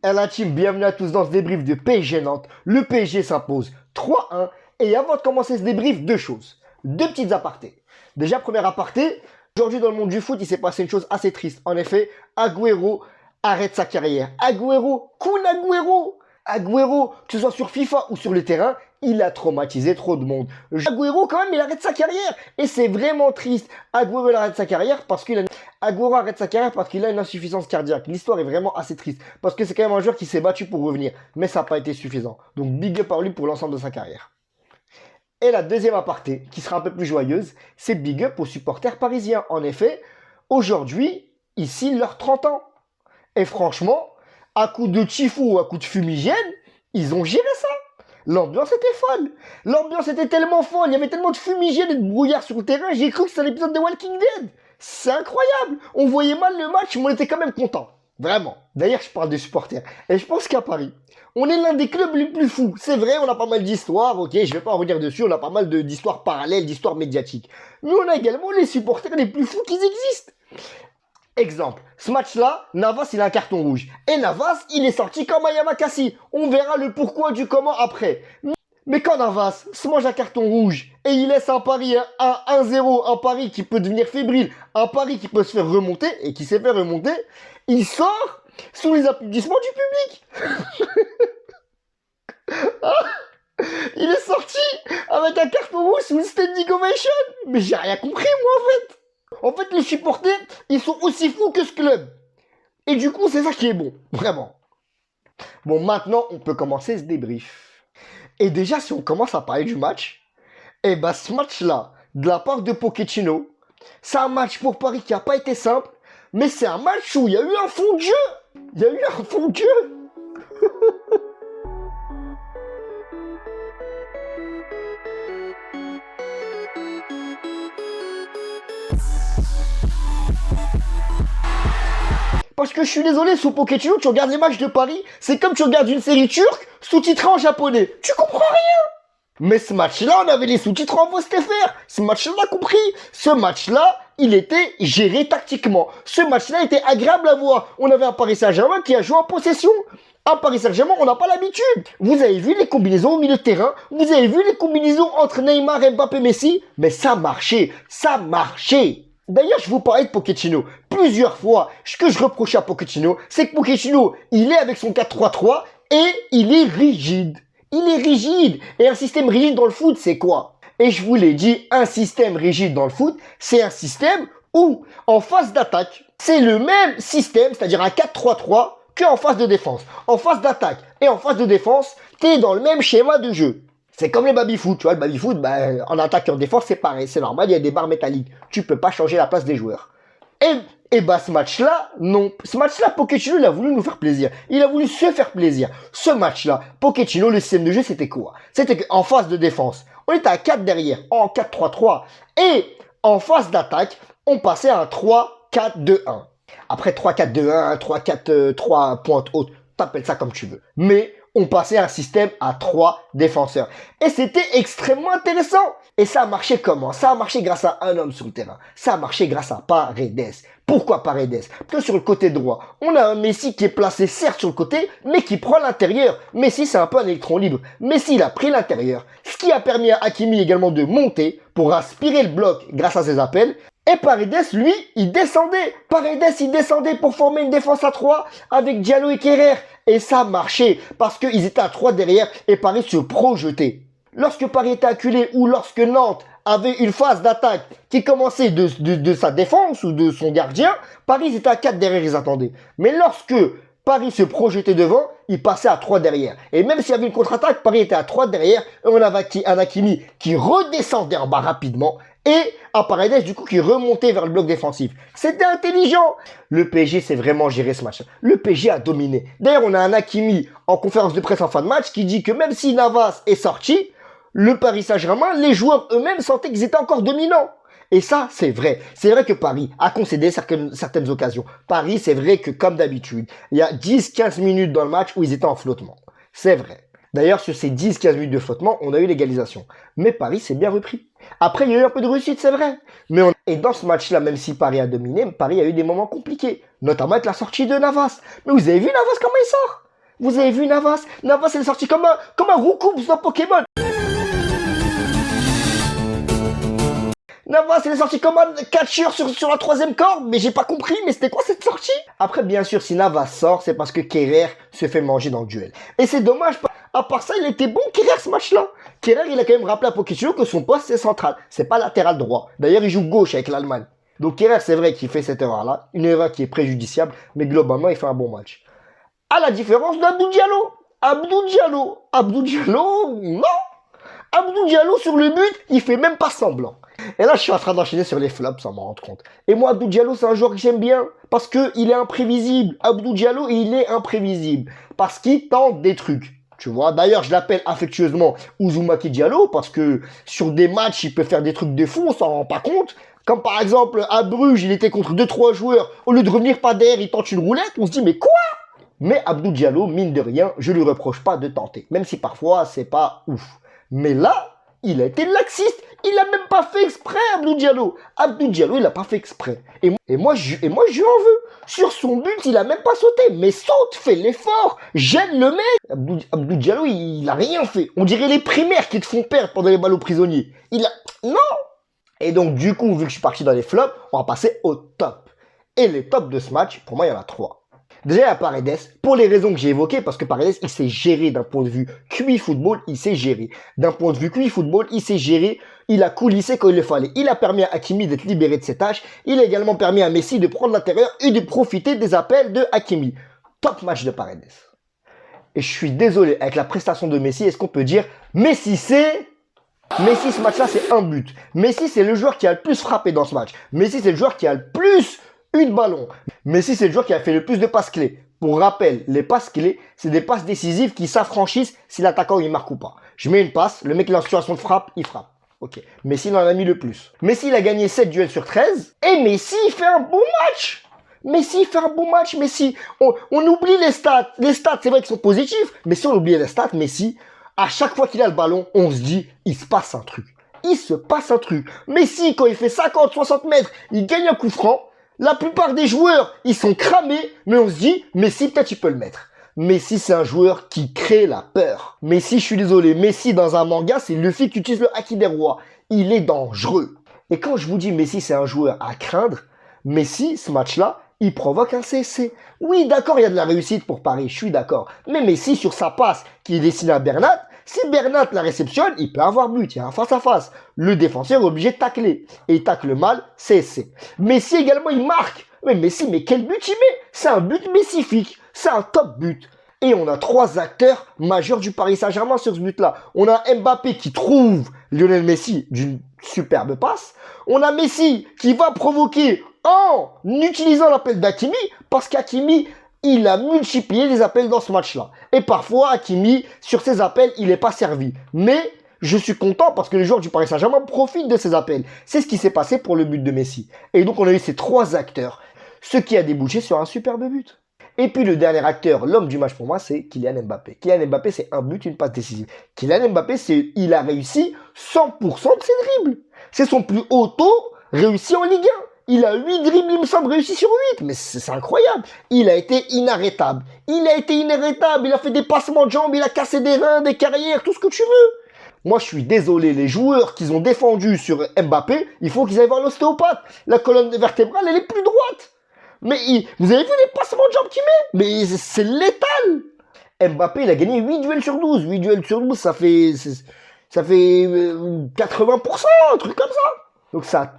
La team, bienvenue à tous dans ce débrief de PSG Nantes. Le PSG s'impose 3-1. Et avant de commencer ce débrief, deux choses. Deux petites apartés. Déjà, premier aparté, aujourd'hui dans le monde du foot, il s'est passé une chose assez triste. En effet, Agüero arrête sa carrière. Agüero, Agüero, que ce soit sur FIFA ou sur le terrain, il a traumatisé trop de monde. Agüero, quand même, il arrête sa carrière. Et c'est vraiment triste. Agüero arrête sa carrière parce qu'il a une insuffisance cardiaque. L'histoire est vraiment assez triste. Parce que c'est quand même un joueur qui s'est battu pour revenir. Mais ça n'a pas été suffisant. Donc, big up par lui pour l'ensemble de sa carrière. Et la deuxième aparté, qui sera un peu plus joyeuse, c'est big up aux supporters parisiens. En effet, aujourd'hui, ici, leurs 30 ans. Et franchement, à coup de tifo ou à coup de fumigène, ils ont géré ça. L'ambiance était folle. L'ambiance était tellement folle. Il y avait tellement de fumigène et de brouillard sur le terrain. J'ai cru que c'était un épisode de Walking Dead. C'est incroyable. On voyait mal le match, mais on était quand même content. Vraiment. D'ailleurs, je parle des supporters. Et je pense qu'à Paris, on est l'un des clubs les plus fous. C'est vrai, on a pas mal d'histoires. Ok, je vais pas en revenir dessus. On a pas mal d'histoires parallèles, d'histoires médiatiques. Mais on a également les supporters les plus fous qui existent. Exemple, ce match-là, Navas, il a un carton rouge. Et Navas, il est sorti comme Ayamakassi. On verra le pourquoi du comment après. Mais quand Navas se mange un carton rouge et il laisse un pari à 1-0, un pari qui peut devenir fébrile, un pari qui peut se faire remonter et qui s'est fait remonter, il sort sous les applaudissements du public. Il est sorti avec un carton rouge sous une standing ovation. Mais j'ai rien compris, moi, en fait. En fait, les supporters, ils sont aussi fous que ce club. Et du coup, c'est ça qui est bon. Vraiment. Bon, maintenant, on peut commencer ce débrief. Et déjà, si on commence à parler du match, eh ben, ce match-là, de la part de Pochettino, c'est un match pour Paris qui n'a pas été simple, mais c'est un match où il y a eu un fond de jeu. Parce que je suis désolé, sous Pochettino, tu regardes les matchs de Paris, c'est comme tu regardes une série turque sous-titrée en japonais. Tu comprends rien. Mais ce match-là, on avait les sous-titres en VOSTFR. Ce match-là, on a compris. Ce match-là, il était géré tactiquement. Ce match-là était agréable à voir. On avait un Paris Saint-Germain qui a joué en possession. Un Paris Saint-Germain, on n'a pas l'habitude. Vous avez vu les combinaisons au milieu de terrain. Vous avez vu les combinaisons entre Neymar, Mbappé, Messi. Mais ça marchait. D'ailleurs, je vous parlais de Pochettino plusieurs fois. Ce que je reprochais à Pochettino, c'est que Pochettino, il est avec son 4-3-3 et il est rigide. Et un système rigide dans le foot, c'est quoi? Et je vous l'ai dit, un système rigide dans le foot, c'est un système où, en phase d'attaque, c'est le même système, c'est-à-dire un 4-3-3, qu'en phase de défense. En phase d'attaque et en phase de défense, t'es dans le même schéma de jeu. C'est comme les baby-foot, tu vois, le baby-foot, en attaque et en défense, c'est pareil, c'est normal, il y a des barres métalliques. Tu peux pas changer la place des joueurs. Et ce match-là, non. Ce match-là, Pochettino, il a voulu nous faire plaisir. Il a voulu se faire plaisir. Ce match-là, Pochettino, le système de jeu, c'était quoi? C'était qu'en phase de défense, on était à 4 derrière, en 4-3-3. Et en phase d'attaque, on passait à un 3-4-2-1. Après 3-4-2-1, 3-4-3 pointe haute, t'appelles ça comme tu veux. Mais on passait à un système à 3 défenseurs. Et c'était extrêmement intéressant. Et ça a marché comment? Ça a marché grâce à un homme sur le terrain. Ça a marché grâce à Paredes. Pourquoi Paredes? Parce que sur le côté droit, on a un Messi qui est placé certes sur le côté, mais qui prend l'intérieur. Messi, c'est un peu un électron libre. Messi, il a pris l'intérieur. Ce qui a permis à Hakimi également de monter pour aspirer le bloc grâce à ses appels. Et Paredes, lui, il descendait. Il descendait pour former une défense à 3 avec Diallo et Kerrer. Et ça marchait parce qu'ils étaient à 3 derrière et Paris se projetait. Lorsque Paris était acculé ou lorsque Nantes avait une phase d'attaque qui commençait de sa défense ou de son gardien, Paris était à 4 derrière, ils attendaient. Mais lorsque Paris se projetait devant, il passait à 3 derrière. Et même s'il y avait une contre-attaque, Paris était à 3 derrière et on avait un Hakimi qui redescendait en bas rapidement et un Paredes du coup qui remontait vers le bloc défensif. C'était intelligent. Le PSG s'est vraiment géré ce match. Le PSG a dominé. D'ailleurs, on a un Hakimi en conférence de presse en fin de match qui dit que même si Navas est sorti, le Paris Saint-Germain, les joueurs eux-mêmes sentaient qu'ils étaient encore dominants. Et ça, c'est vrai. C'est vrai que Paris a concédé certaines occasions. Paris, c'est vrai que comme d'habitude, il y a 10-15 minutes dans le match où ils étaient en flottement. C'est vrai. D'ailleurs, sur ces 10-15 minutes de flottement, on a eu l'égalisation. Mais Paris s'est bien repris. Après, il y a eu un peu de réussite, c'est vrai. Et dans ce match-là, même si Paris a dominé, Paris a eu des moments compliqués. Notamment avec la sortie de Navas. Mais vous avez vu Navas comment il sort? Vous avez vu Navas? Navas, elle est sortie comme un Roucoups dans Pokémon. Navas, elle est sortie comme un catcheur sur la troisième corde, mais j'ai pas compris, mais c'était quoi cette sortie? Après, bien sûr, si Navas sort, c'est parce que Kerrer se fait manger dans le duel. Et c'est dommage, à part ça, il était bon Kerrer ce match-là. Kerrer, il a quand même rappelé à Pochettino que son poste c'est central, c'est pas latéral droit. D'ailleurs, il joue gauche avec l'Allemagne. Donc Kerrer, c'est vrai qu'il fait cette erreur-là, une erreur qui est préjudiciable, mais globalement, il fait un bon match. À la différence d'Abdou Diallo. Abdou Diallo, non. Abdou Diallo sur le but, il fait même pas semblant. Et là, je suis en train d'enchaîner sur les flops sans m'en rendre compte. Et moi, Abdou Diallo, c'est un joueur que j'aime bien parce qu'il est imprévisible. Abdou Diallo, il est imprévisible parce qu'il tente des trucs. Tu vois, d'ailleurs, je l'appelle affectueusement Uzumaki Diallo parce que sur des matchs, il peut faire des trucs de fou, on s'en rend pas compte. Comme par exemple, à Bruges, il était contre 2-3 joueurs. Au lieu de revenir pas derrière, il tente une roulette. On se dit, mais quoi? Mais Abdou Diallo, mine de rien, je lui reproche pas de tenter. Même si parfois, c'est pas ouf. Mais là, il a été laxiste. Il a même pas fait exprès, Abdou Diallo. Abdou Diallo, il a pas fait exprès. Et moi, je lui en veux. Sur son but, il a même pas sauté. Mais saute, fais l'effort. Gêne le mec. Abdou Diallo, il a rien fait. On dirait les primaires qui te font perdre pendant les balles aux prisonniers. Non. Et donc, du coup, vu que je suis parti dans les flops, on va passer au top. Et les tops de ce match, pour moi, il y en a 3. Déjà, il y a Paredes, pour les raisons que j'ai évoquées, parce que Paredes, il s'est géré d'un point de vue QI football, il s'est géré. D'un point de vue QI football, il s'est géré, il a coulissé quand il le fallait. Il a permis à Hakimi d'être libéré de ses tâches, il a également permis à Messi de prendre l'intérieur et de profiter des appels de Hakimi. Top match de Paredes. Et je suis désolé, avec la prestation de Messi, est-ce qu'on peut dire, Messi, ce match-là, c'est un but. Messi, c'est le joueur qui a le plus frappé dans ce match. Messi, c'est le joueur qui a le plus eu de ballon. Messi, c'est le joueur qui a fait le plus de passes clés. Pour rappel, les passes clés, c'est des passes décisives qui s'affranchissent si l'attaquant il marque ou pas. Je mets une passe, le mec il est en situation de frappe, il frappe. Ok. Messi il en a mis le plus. Messi il a gagné 7 duels sur 13. Et Messi il fait un bon match. Messi, on oublie les stats. Les stats, c'est vrai qu'ils sont positifs. Mais si on oublie les stats, Messi, à chaque fois qu'il a le ballon, on se dit, il se passe un truc. Messi, quand il fait 50, 60 mètres, il gagne un coup franc. La plupart des joueurs, ils sont cramés, mais on se dit, Messi, peut-être il peut le mettre. Messi, c'est un joueur qui crée la peur. Messi, je suis désolé, Messi, dans un manga, c'est Luffy qui utilise le Haki des rois. Il est dangereux. Et quand je vous dis Messi, c'est un joueur à craindre, Messi, ce match-là, il provoque un CSC. Oui, d'accord, il y a de la réussite pour Paris, je suis d'accord. Mais Messi, sur sa passe qui est destinée à Bernat, si Bernat la réceptionne, il peut avoir but, il y a un face-à-face. Le défenseur est obligé de tacler. Et il tacle mal, CSC. Messi également, il marque. Mais Messi, mais quel but il met? C'est un but messifique. C'est un top but. Et on a 3 acteurs majeurs du Paris Saint-Germain sur ce but-là. On a Mbappé qui trouve Lionel Messi d'une superbe passe. On a Messi qui va provoquer en utilisant l'appel d'Hakimi, parce qu'Hakimi, il a multiplié les appels dans ce match-là. Et parfois, Hakimi, sur ses appels, il n'est pas servi. Mais je suis content parce que les joueurs du Paris Saint-Germain profitent de ces appels. C'est ce qui s'est passé pour le but de Messi. Et donc, on a eu ces 3 acteurs, ce qui a débouché sur un superbe but. Et puis, le dernier acteur, l'homme du match pour moi, c'est Kylian Mbappé. Kylian Mbappé, c'est un but, une passe décisive. Kylian Mbappé, il a réussi 100% de ses dribbles. C'est son plus haut taux réussi en Ligue 1. Il a 8 dribbles, il me semble, réussi sur 8. Mais c'est incroyable. Il a été inarrêtable. Il a fait des passements de jambes, il a cassé des reins, des carrières, tout ce que tu veux. Moi, je suis désolé. Les joueurs qu'ils ont défendus sur Mbappé, il faut qu'ils aillent voir l'ostéopathe. La colonne vertébrale, elle est plus droite. Mais vous avez vu les passements de jambes qu'il met? Mais c'est létal. Mbappé, il a gagné 8 duels sur 12. 8 duels sur 12, ça fait 80%, un truc comme ça.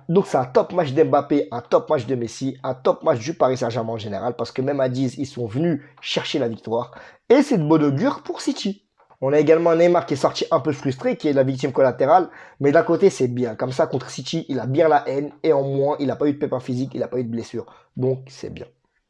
Donc c'est un top match d'Mbappé, un top match de Messi, un top match du Paris Saint-Germain en général, parce que même à 10, ils sont venus chercher la victoire. Et c'est de bon augure pour City. On a également Neymar qui est sorti un peu frustré, qui est la victime collatérale. Mais d'un côté, c'est bien. Comme ça, contre City, il a bien la haine. Et en moins, il n'a pas eu de pépin physique, il n'a pas eu de blessure. Donc, c'est bien.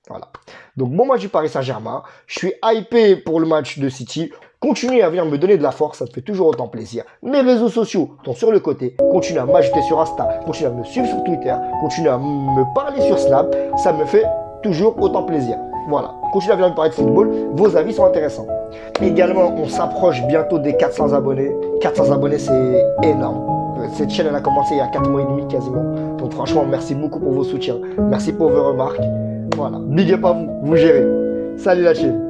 Voilà. Donc, bon match du Paris Saint-Germain. Je suis hypé pour le match de City. Continuez à venir me donner de la force, ça me fait toujours autant plaisir. Mes réseaux sociaux sont sur le côté. Continuez à m'ajouter sur Insta, continuez à me suivre sur Twitter, continuez à me parler sur Snap. Ça me fait toujours autant plaisir. Voilà. Continuez à venir me parler de football. Vos avis sont intéressants. Également, on s'approche bientôt des 400 abonnés. 400 abonnés, c'est énorme. Cette chaîne, elle a commencé il y a 4 mois et demi quasiment. Donc franchement, merci beaucoup pour vos soutiens. Merci pour vos remarques. Voilà. Big up à vous. Vous gérez. Salut la chaîne.